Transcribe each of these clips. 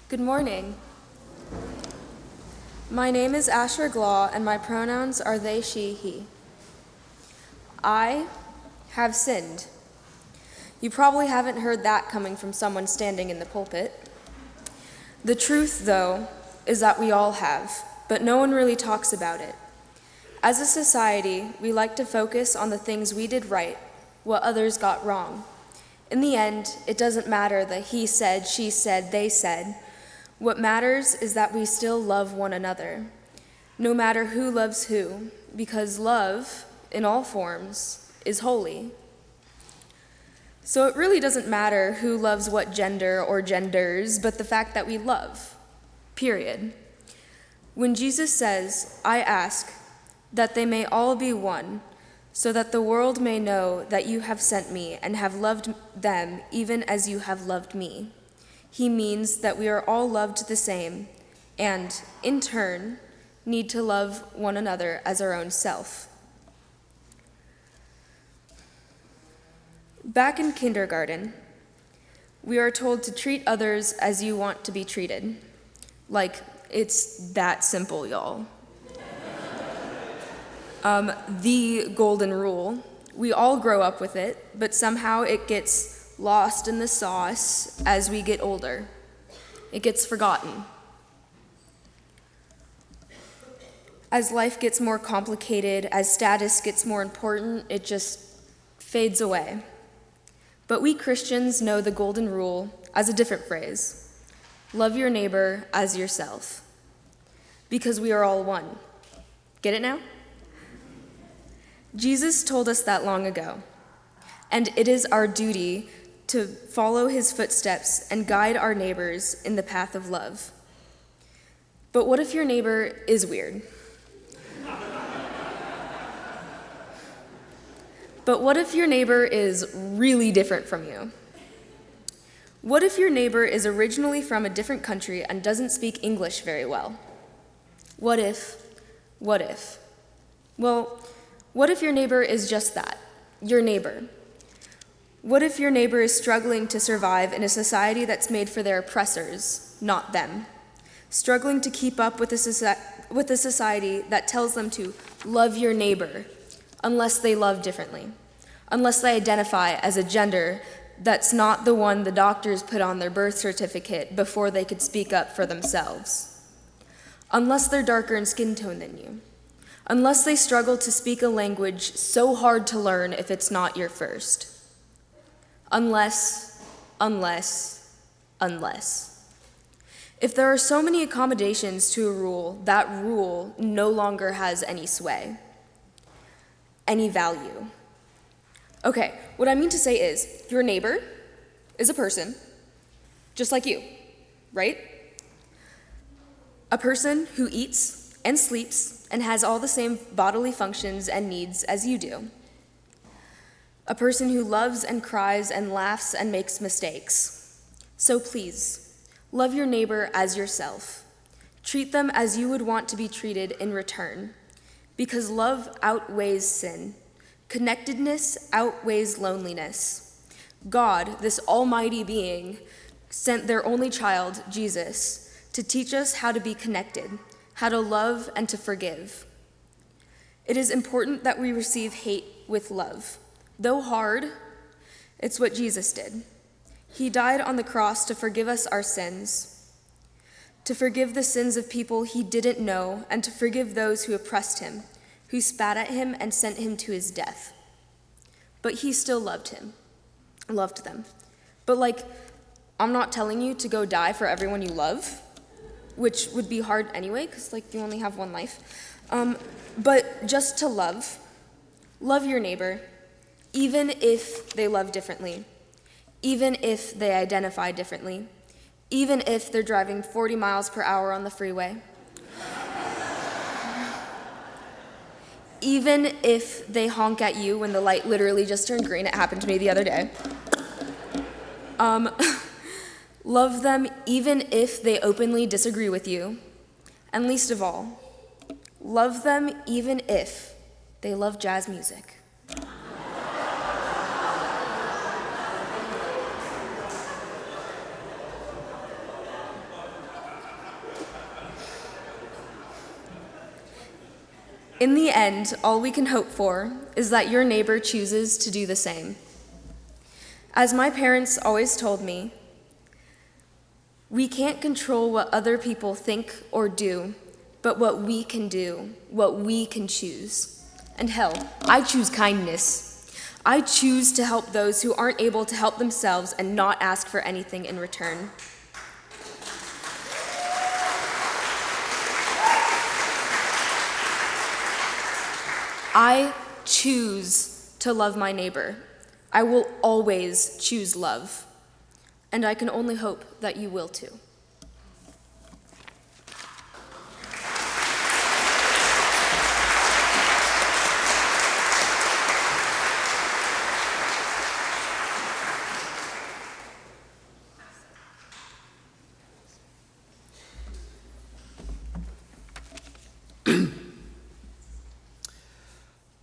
Good morning. My name is Asher Glawe, and my pronouns are they, she, he. I have sinned. You probably haven't heard that coming from someone standing in the pulpit. The truth, though, is that we all have, but no one really talks about it. As a society, we like to focus on the things we did right, what others got wrong. In the end, it doesn't matter the he said, she said, they said. What matters is that we still love one another, no matter who loves who, because love, in all forms, is holy. So it really doesn't matter who loves what gender or genders, but the fact that we love, period. When Jesus says, I ask that they may all be one, so that the world may know that you have sent me and have loved them even as you have loved me, he means that we are all loved the same and, in turn, need to love one another as our own self. Back in kindergarten, we are told to treat others as you want to be treated. Like, it's that simple, y'all. The golden rule. We all grow up with it, but somehow it gets lost in the sauce as we get older. It gets forgotten. As life gets more complicated, as status gets more important, it just fades away. But we Christians know the golden rule as a different phrase. Love your neighbor as yourself. Because we are all one. Get it now? Jesus told us that long ago, and it is our duty to follow his footsteps and guide our neighbors in the path of love. But what if your neighbor is weird? But what if your neighbor is really different from you? What if your neighbor is originally from a different country and doesn't speak English very well? What if? Well, what if your neighbor is just that, your neighbor? What if your neighbor is struggling to survive in a society that's made for their oppressors, not them? Struggling to keep up with a society that tells them to love your neighbor unless they love differently, unless they identify as a gender that's not the one the doctors put on their birth certificate before they could speak up for themselves, unless they're darker in skin tone than you, unless they struggle to speak a language so hard to learn if it's not your first. Unless. If there are so many accommodations to a rule, that rule no longer has any sway, any value. Okay, what I mean to say is, your neighbor is a person, just like you, right? A person who eats and sleeps and has all the same bodily functions and needs as you do. A person who loves and cries and laughs and makes mistakes. So please, love your neighbor as yourself. Treat them as you would want to be treated in return, because love outweighs sin. Connectedness outweighs loneliness. God, this almighty being, sent their only child, Jesus, to teach us how to be connected, how to love and to forgive. It is important that we receive hate with love. Though hard, it's what Jesus did. He died on the cross to forgive us our sins, to forgive the sins of people he didn't know, and to forgive those who oppressed him, who spat at him and sent him to his death. But he still loved them. But I'm not telling you to go die for everyone you love, which would be hard anyway, because you only have one life. But just to love your neighbor, even if they love differently, even if they identify differently, even if they're driving 40 miles per hour on the freeway, even if they honk at you when the light literally just turned green. It happened to me the other day. Love them even if they openly disagree with you. And least of all, love them even if they love jazz music. In the end, all we can hope for is that your neighbor chooses to do the same. As my parents always told me, we can't control what other people think or do, but what we can do, what we can choose. And hell, I choose kindness. I choose to help those who aren't able to help themselves and not ask for anything in return. I choose to love my neighbor. I will always choose love. And I can only hope that you will too.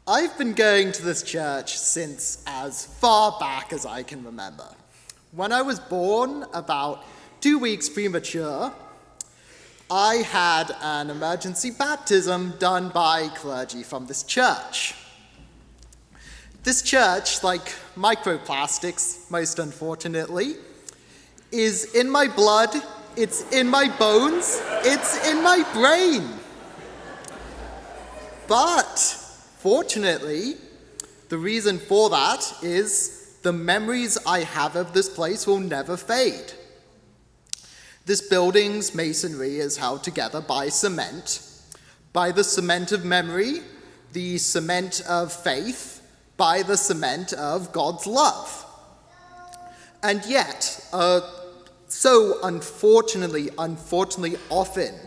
I've been going to this church since as far back as I can remember. When I was born, about 2 weeks premature, I had an emergency baptism done by clergy from this church. This church, like microplastics, most unfortunately, is in my blood, it's in my bones, it's in my brain. But fortunately, the reason for that is the memories I have of this place will never fade. This building's masonry is held together by cement, by the cement of memory, the cement of faith, by the cement of God's love. And yet, so unfortunately often,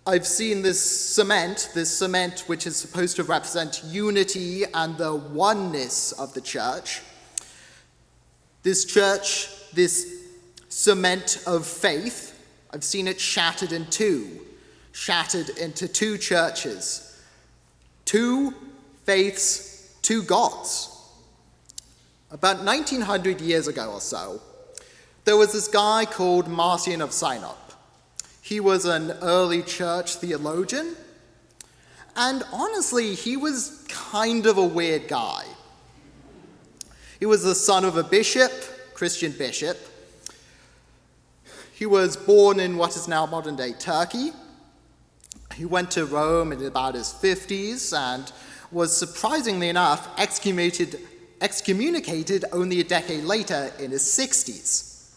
I've seen this cement which is supposed to represent unity and the oneness of the church, this cement of faith, I've seen it shattered into two churches, two faiths, two gods. About 1900 years ago or so, there was this guy called Marcion of Sinop. He was an early church theologian, and honestly, he was kind of a weird guy. He was the son of a bishop, Christian bishop. He was born in what is now modern-day Turkey. He went to Rome in about his 50s and was, surprisingly enough, excommunicated only a decade later in his 60s.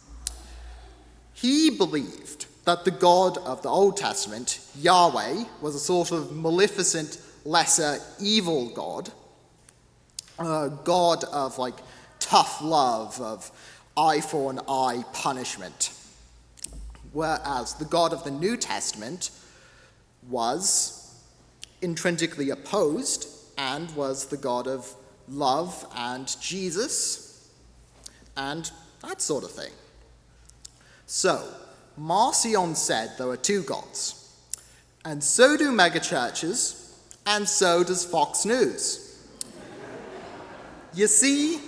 He believed that the God of the Old Testament, Yahweh, was a sort of maleficent, lesser, evil God, a God of tough love, of eye for an eye punishment, whereas the God of the New Testament was intrinsically opposed and was the God of love and Jesus and that sort of thing. So, Marcion said there were two gods, and so do megachurches, and so does Fox News. You see,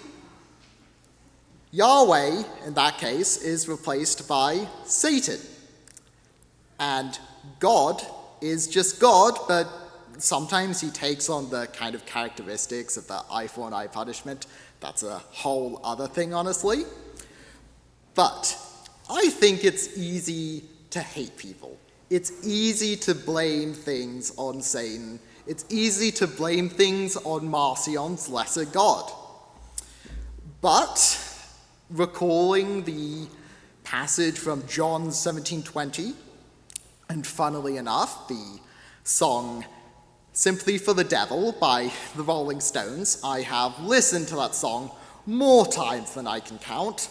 Yahweh, in that case, is replaced by Satan, and God is just God, but sometimes he takes on the kind of characteristics of the eye for an eye punishment. That's a whole other thing, honestly. But I think it's easy to hate people. It's easy to blame things on Satan. It's easy to blame things on Marcion's lesser god. But recalling the passage from John 17:20, and funnily enough, the song Simply for the Devil by the Rolling Stones, I have listened to that song more times than I can count.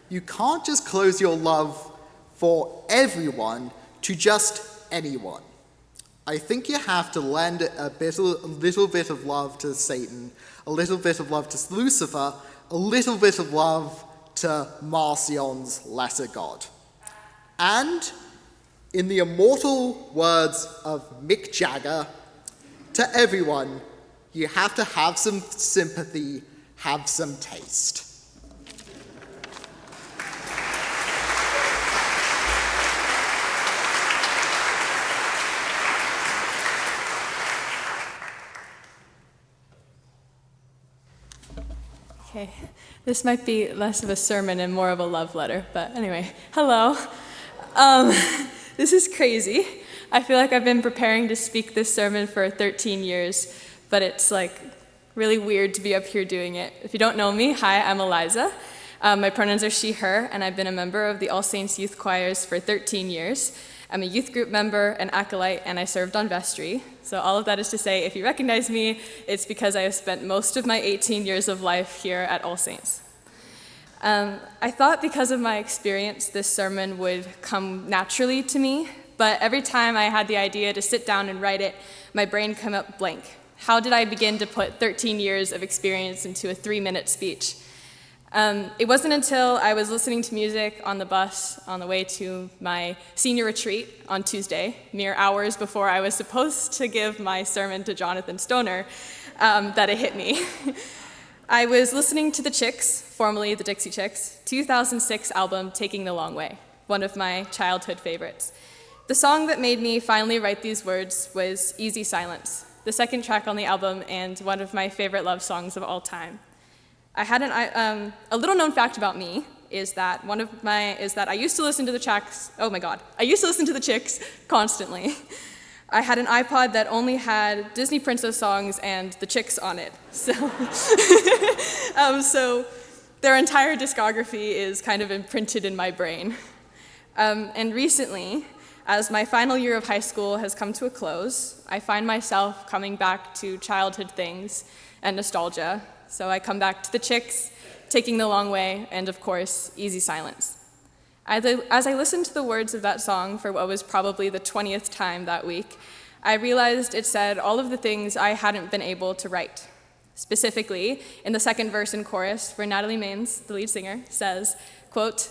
You can't just close your love for everyone to just anyone. I think you have to lend a little bit of love to Satan, a little bit of love to Lucifer, a little bit of love to Marcion's lesser god. And, in the immortal words of Mick Jagger, to everyone, you have to have some sympathy, have some taste. Hi. This might be less of a sermon and more of a love letter, but anyway, hello. This is crazy. I feel like I've been preparing to speak this sermon for 13 years, but it's like really weird to be up here doing it. If you don't know me, hi, I'm Eliza. My pronouns are she, her, and I've been a member of the All Saints Youth Choirs for 13 years. I'm a youth group member, an acolyte, and I served on vestry. So all of that is to say, if you recognize me, it's because I have spent most of my 18 years of life here at All Saints. I thought because of my experience, this sermon would come naturally to me, but every time I had the idea to sit down and write it, my brain came up blank. How did I begin to put 13 years of experience into a 3-minute speech? It wasn't until I was listening to music on the bus on the way to my senior retreat on Tuesday, mere hours before I was supposed to give my sermon to Jonathan Stoner, that it hit me. I was listening to the Chicks, formerly the Dixie Chicks, 2006 album, Taking the Long Way, one of my childhood favorites. The song that made me finally write these words was Easy Silence, the second track on the album and one of my favorite love songs of all time. I had a little known fact about me is that I used to listen to the Chicks. Oh my God, I used to listen to the Chicks constantly. I had an iPod that only had Disney princess songs and the Chicks on it. So their entire discography is kind of imprinted in my brain. And recently, as my final year of high school has come to a close, I find myself coming back to childhood things and nostalgia. So I come back to the Chicks, Taking the Long Way, and of course, Easy Silence. As I listened to the words of that song for what was probably the 20th time that week, I realized it said all of the things I hadn't been able to write. Specifically, in the second verse and chorus, where Natalie Maines, the lead singer, says, quote,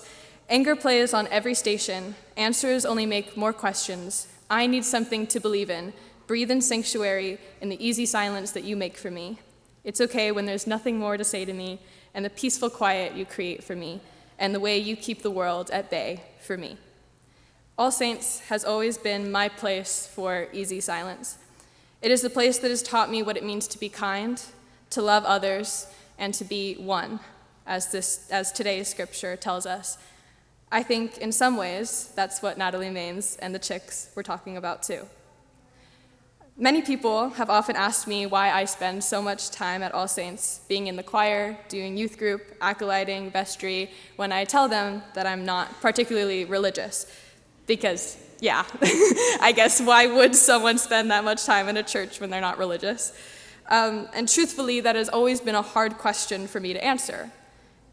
"Anger plays on every station, answers only make more questions. I need something to believe in, breathe in sanctuary in the easy silence that you make for me. It's okay when there's nothing more to say to me, and the peaceful quiet you create for me, and the way you keep the world at bay for me." All Saints has always been my place for easy silence. It is the place that has taught me what it means to be kind, to love others, and to be one, as today's scripture tells us. I think in some ways, that's what Natalie Maines and the Chicks were talking about too. Many people have often asked me why I spend so much time at All Saints, being in the choir, doing youth group, acolyting, vestry, when I tell them that I'm not particularly religious. Because, yeah, I guess why would someone spend that much time in a church when they're not religious? And truthfully, that has always been a hard question for me to answer.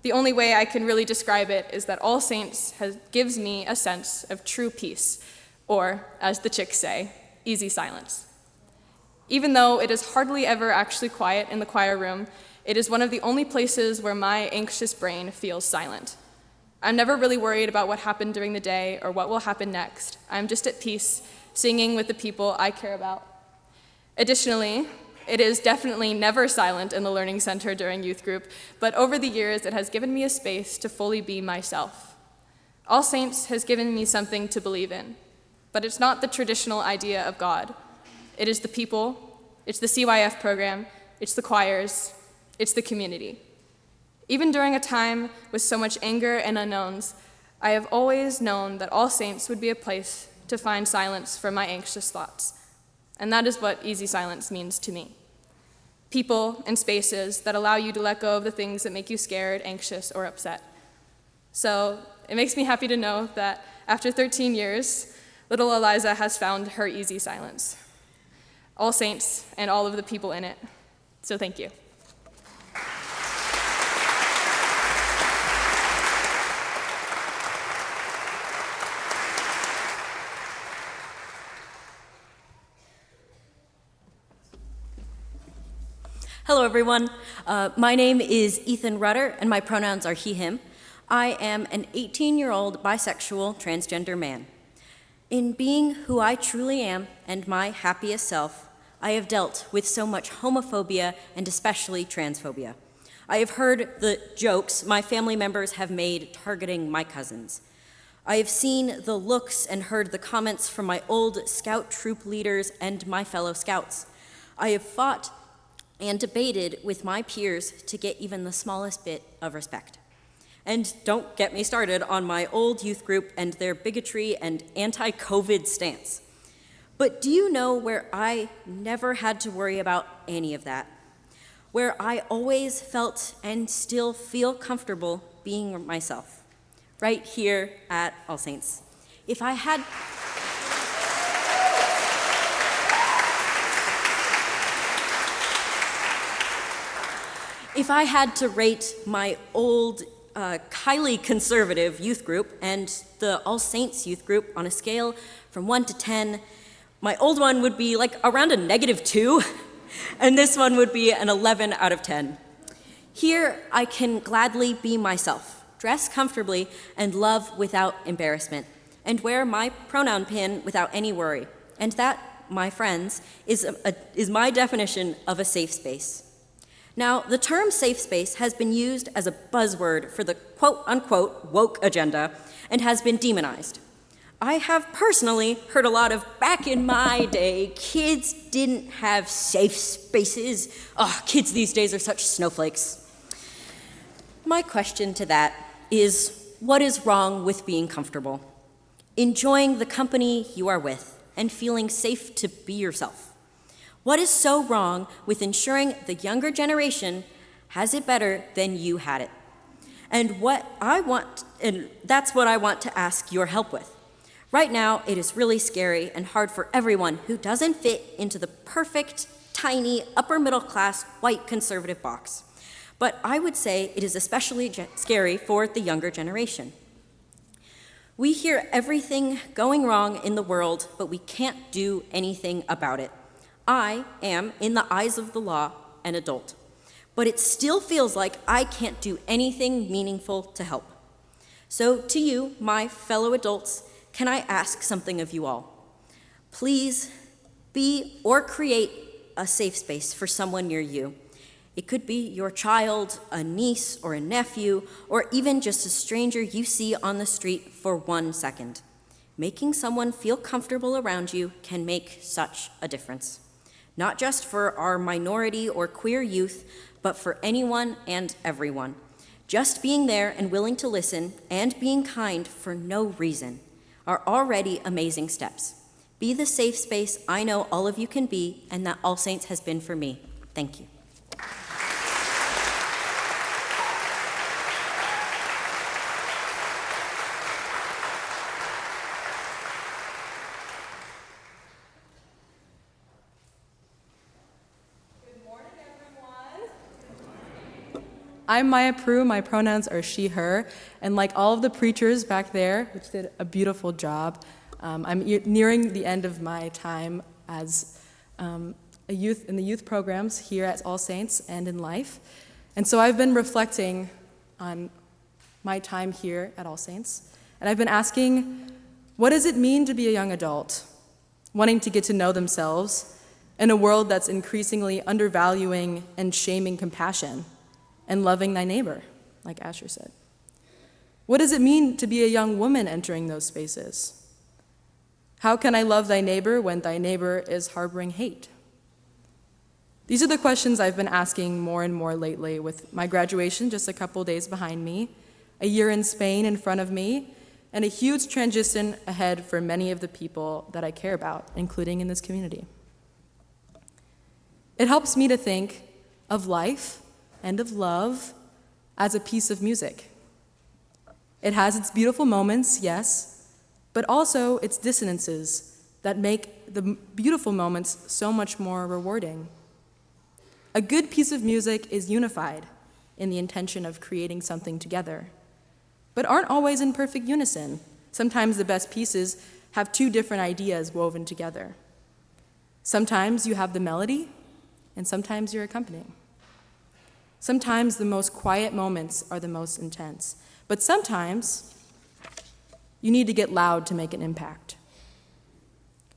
The only way I can really describe it is that All Saints gives me a sense of true peace, or, as the Chicks say, easy silence. Even though it is hardly ever actually quiet in the choir room, it is one of the only places where my anxious brain feels silent. I'm never really worried about what happened during the day or what will happen next. I'm just at peace, singing with the people I care about. Additionally, it is definitely never silent in the Learning Center during youth group, but over the years it has given me a space to fully be myself. All Saints has given me something to believe in, but it's not the traditional idea of God. It is the people, it's the CYF program, it's the choirs, it's the community. Even during a time with so much anger and unknowns, I have always known that All Saints would be a place to find silence from my anxious thoughts. And that is what easy silence means to me. People and spaces that allow you to let go of the things that make you scared, anxious, or upset. So it makes me happy to know that after 13 years, little Eliza has found her easy silence. All Saints and all of the people in it. So thank you. Hello, everyone. My name is Ethan Rudder, and my pronouns are he, him. I am an 18-year-old bisexual transgender man. In being who I truly am and my happiest self, I have dealt with so much homophobia and especially transphobia. I have heard the jokes my family members have made targeting my cousins. I have seen the looks and heard the comments from my old scout troop leaders and my fellow scouts. I have fought and debated with my peers to get even the smallest bit of respect. And don't get me started on my old youth group and their bigotry and anti-COVID stance. But do you know where I never had to worry about any of that? Where I always felt and still feel comfortable being myself, right here at All Saints. If I had to rate my old, highly conservative youth group and the All Saints youth group on a scale from 1 to 10, my old one would be like around a -2, and this one would be an 11 out of 10. Here, I can gladly be myself, dress comfortably, and love without embarrassment, and wear my pronoun pin without any worry. And that, my friends, is my definition of a safe space. Now, the term safe space has been used as a buzzword for the quote-unquote woke agenda and has been demonized. I have personally heard a lot of, back in my day, kids didn't have safe spaces. Oh, kids these days are such snowflakes. My question to that is, what is wrong with being comfortable? Enjoying the company you are with and feeling safe to be yourself. What is so wrong with ensuring the younger generation has it better than you had it? And that's what I want to ask your help with. Right now, it is really scary and hard for everyone who doesn't fit into the perfect, tiny, upper middle class, white conservative box. But I would say it is especially scary for the younger generation. We hear everything going wrong in the world, but we can't do anything about it. I am, in the eyes of the law, an adult, but it still feels like I can't do anything meaningful to help. So to you, my fellow adults, can I ask something of you all? Please be or create a safe space for someone near you. It could be your child, a niece or a nephew, or even just a stranger you see on the street for 1 second. Making someone feel comfortable around you can make such a difference. Not just for our minority or queer youth, but for anyone and everyone. Just being there and willing to listen and being kind for no reason are already amazing steps. Be the safe space I know all of you can be and that All Saints has been for me. Thank you. I'm Maya Proulx, my pronouns are she, her, and like all of the preachers back there, which did a beautiful job, I'm nearing the end of my time as a youth in the youth programs here at All Saints and in life. And so I've been reflecting on my time here at All Saints, and I've been asking, what does it mean to be a young adult, wanting to get to know themselves in a world that's increasingly undervaluing and shaming compassion? And loving thy neighbor, like Asher said. What does it mean to be a young woman entering those spaces? How can I love thy neighbor when thy neighbor is harboring hate? These are the questions I've been asking more and more lately, with my graduation just a couple days behind me, a year in Spain in front of me, and a huge transition ahead for many of the people that I care about, including in this community. It helps me to think of life and of love as a piece of music. It has its beautiful moments, yes, but also its dissonances that make the beautiful moments so much more rewarding. A good piece of music is unified in the intention of creating something together, but aren't always in perfect unison. Sometimes the best pieces have two different ideas woven together. Sometimes you have the melody, and sometimes you're accompanying. Sometimes the most quiet moments are the most intense, but sometimes you need to get loud to make an impact.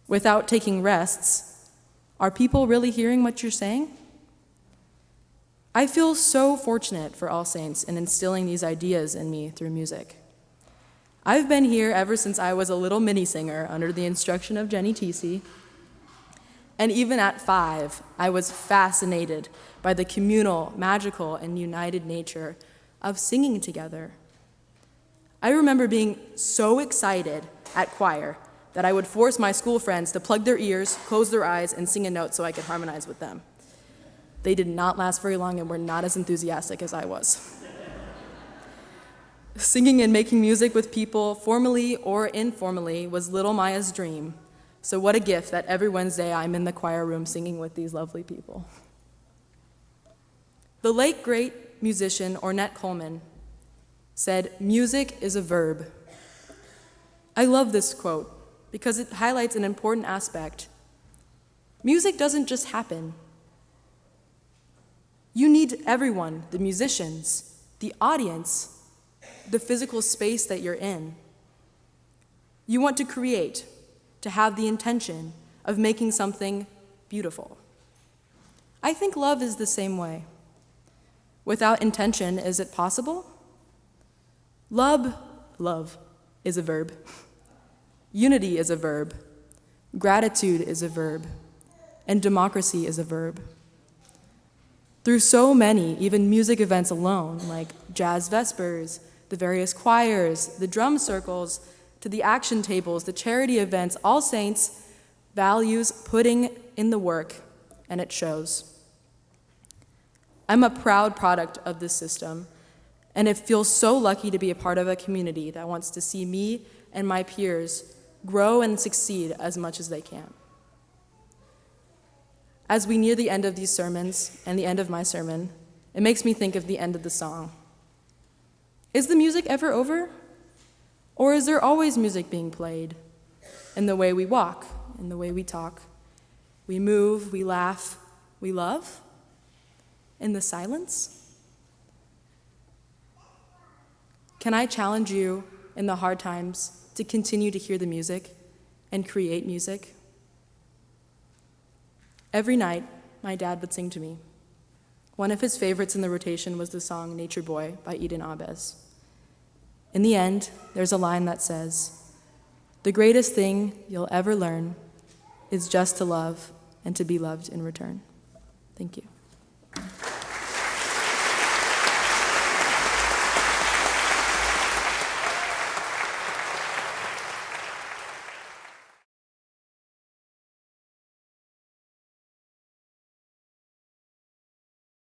Without taking rests, are people really hearing what you're saying? I feel so fortunate for All Saints in instilling these ideas in me through music. I've been here ever since I was a little mini singer under the instruction of Jenny Tesey, And even at 5, I was fascinated by the communal, magical, and united nature of singing together. I remember being so excited at choir that I would force my school friends to plug their ears, close their eyes, and sing a note so I could harmonize with them. They did not last very long and were not as enthusiastic as I was. Singing and making music with people, formally or informally, was little Maya's dream. So what a gift that every Wednesday I'm in the choir room singing with these lovely people. The late great musician Ornette Coleman said, "Music is a verb." I love this quote because it highlights an important aspect. Music doesn't just happen. You need everyone, the musicians, the audience, the physical space that you're in. You want to create, to have the intention of making something beautiful. I think love is the same way. Without intention, is it possible? Love is a verb. Unity is a verb. Gratitude is a verb. And democracy is a verb. Through so many, even music events alone, like jazz vespers, the various choirs, the drum circles, to the action tables, the charity events, All Saints values putting in the work, and it shows. I'm a proud product of this system, and it feels so lucky to be a part of a community that wants to see me and my peers grow and succeed as much as they can. As we near the end of these sermons and the end of my sermon, it makes me think of the end of the song. Is the music ever over? Or is there always music being played? In the way we walk, in the way we talk, we move, we laugh, we love? In the silence? Can I challenge you in the hard times to continue to hear the music and create music? Every night, my dad would sing to me. One of his favorites in the rotation was the song Nature Boy by Eden Abes. In the end, there's a line that says, "The greatest thing you'll ever learn is just to love and to be loved in return." Thank you.